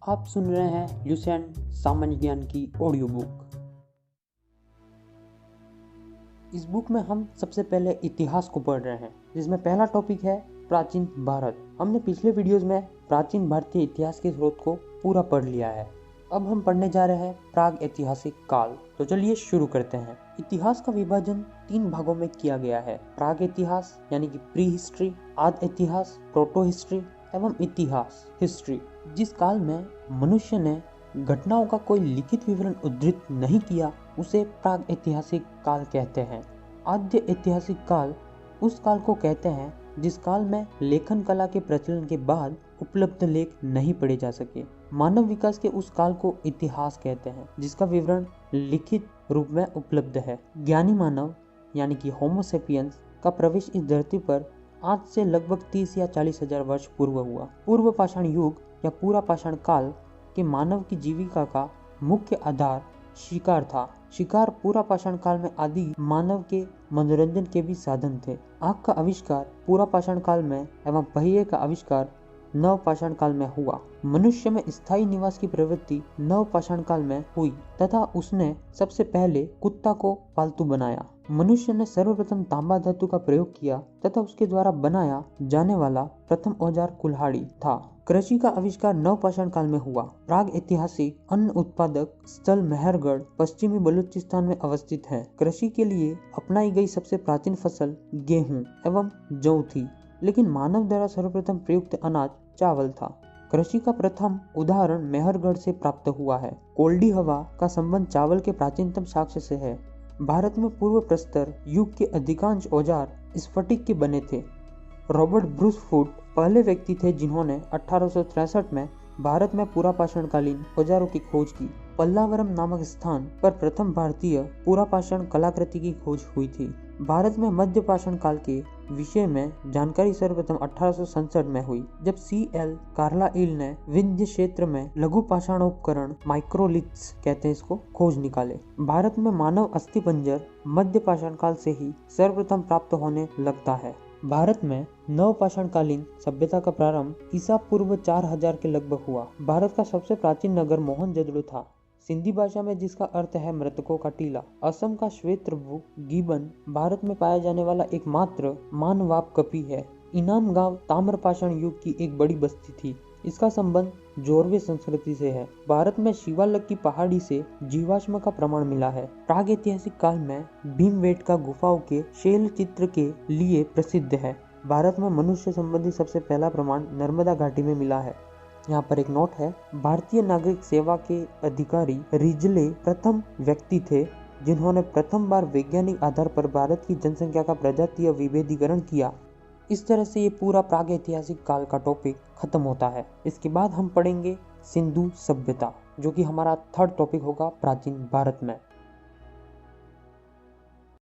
आप सुन रहे हैं ल्यूसेंट सामान्य ज्ञान की ऑडियो बुक। इस बुक में हम सबसे पहले इतिहास को पढ़ रहे हैं, जिसमें पहला टॉपिक है प्राचीन भारत। हमने पिछले वीडियोस में प्राचीन भारतीय इतिहास के स्रोत को पूरा पढ़ लिया है। अब हम पढ़ने जा रहे हैं प्राग ऐतिहासिक काल। तो चलिए शुरू करते हैं। इतिहास का विभाजन 3 भागों में किया गया है। प्राग इतिहास यानी कि प्री हिस्ट्री, आद इतिहास प्रोटो हिस्ट्री एवं इतिहास हिस्ट्री। जिस काल में मनुष्य ने घटनाओं का कोई लिखित विवरण उद्धृत नहीं किया, उसे प्राग ऐतिहासिक काल कहते हैं। आद्य ऐतिहासिक काल उस काल को कहते हैं जिस काल में लेखन कला के प्रचलन के बाद उपलब्ध लेख नहीं पढ़े जा सके। मानव विकास के उस काल को इतिहास कहते हैं जिसका विवरण लिखित रूप में उपलब्ध है। ज्ञानी मानव यानी कि होमो सेपियंस का प्रवेश इस धरती पर आज से लगभग 30 या 40 हजार वर्ष पूर्व हुआ। पूर्व पाषाण युग या पूरा पाषाण काल के मानव की जीविका का मुख्य आधार शिकार था। शिकार पूरा पाषाण काल में आदि मानव के मनोरंजन के भी साधन थे। आग का आविष्कार पूरा पाषाण काल में एवं पहिए का आविष्कार नव पाषाण काल में हुआ। मनुष्य में स्थायी निवास की प्रवृत्ति नव पाषाण काल में हुई तथा उसने सबसे पहले कुत्ता को पालतू बनाया। मनुष्य ने सर्वप्रथम तांबा धातु का प्रयोग किया तथा उसके द्वारा बनाया जाने वाला प्रथम औजार कुल्हाड़ी था। कृषि का आविष्कार नव पाषाण काल में हुआ। प्राग ऐतिहासिक अन्न उत्पादक स्थल मेहरगढ़ पश्चिमी बलूचिस्तान में अवस्थित है। कृषि के लिए अपनाई गई सबसे प्राचीन फसल गेहूं एवं जौ थी, लेकिन मानव द्वारा सर्वप्रथम प्रयुक्त अनाज चावल था। कृषि का प्रथम उदाहरण मेहरगढ़ से प्राप्त हुआ है। कोल्डी हवा का संबंध चावल के प्राचीनतम साक्ष्य से है। भारत में पूर्व प्रस्तर युग के अधिकांश औजार स्फटिक के बने थे। रॉबर्ट ब्रूस फुट पहले व्यक्ति थे जिन्होंने 1863 में भारत में पूरा पाषाणकालीन औजारों की खोज की। पल्लावरम नामक स्थान पर प्रथम भारतीय पूरा पाषाण कलाकृति की खोज हुई थी। भारत में मध्य पाषाण काल के विषय में जानकारी सर्वप्रथम 1867 में हुई, जब C.L. कार्लाइल ने विंध्य क्षेत्र में लघु पाषाणोपकरण माइक्रोलिथ्स कहते हैं इसको खोज निकाले। भारत में मानव अस्थिपंजर मध्य पाषाण काल से ही सर्वप्रथम प्राप्त होने लगता है। भारत में नव पाषाणकालीन सभ्यता का प्रारंभ ईसा पूर्व 4000 के लगभग हुआ। भारत का सबसे प्राचीन नगर मोहनजोदड़ो था, सिंधी भाषा में जिसका अर्थ है मृतकों का टीला। असम का श्वेतप्रभु गिबन भारत में पाया जाने वाला एकमात्र मानवाप कपि है। इनाम गांव ताम्रपाषाण युग की एक बड़ी बस्ती थी। इसका संबंध जोरवे संस्कृति से है। भारत में शिवालक की पहाड़ी से जीवाश्म का प्रमाण मिला है। प्राग ऐतिहासिक काल में भीमबेटका गुफाओं के शैल चित्र के लिए प्रसिद्ध है। भारत में मनुष्य संबंधी सबसे पहला प्रमाण नर्मदा घाटी में मिला है। यहाँ पर एक नोट है, भारतीय नागरिक सेवा के अधिकारी रिजले प्रथम व्यक्ति थे जिन्होंने प्रथम बार वैज्ञानिक आधार पर भारत की जनसंख्या का प्रजातीय विभेदीकरण किया। इस तरह से ये पूरा प्राग ऐतिहासिक काल का टॉपिक खत्म होता है। इसके बाद हम पढ़ेंगे सिंधु सभ्यता, जो कि हमारा 3rd टॉपिक होगा प्राचीन भारत में।